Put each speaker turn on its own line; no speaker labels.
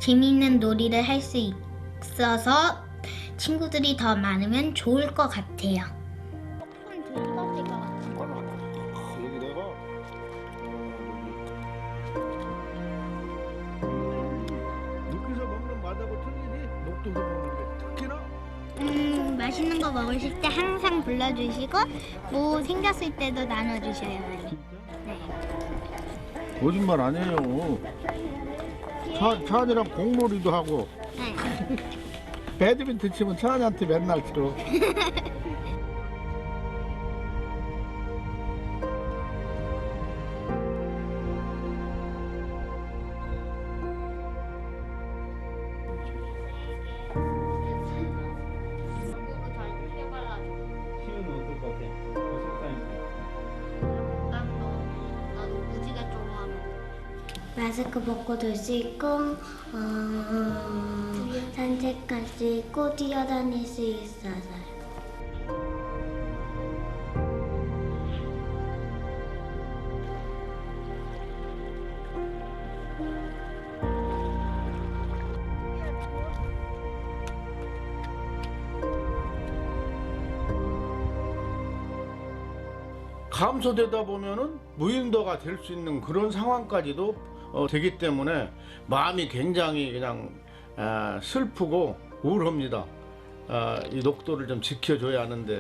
재미있는 놀이를 할 수 있어서 친구들이 더 많으면 좋을 것 같아요.
여기다가 육에서 먹는 맛하고 틀리지? 녹두에서 먹는 게 특히나
맛있는 거 먹으실 때 항상 불러주시고 뭐 생겼을 때도 나눠주셔요. 네.
거짓말 아니에요. 차한이랑 공놀이도 하고
네.
배드민턴 치면 차한이한테 맨날 쳐.
시우는 어떨 것 같아?
나도 무지개 좋아하고.
마스크 벗고 놀 수 있고 산책할 수 있고 뛰어다닐 수 있어서요.
감소되다 보면은 무인도가 될 수 있는 그런 상황까지도 되기 때문에 마음이 굉장히 그냥 슬프고 우울합니다. 이 녹도를 좀 지켜줘야 하는데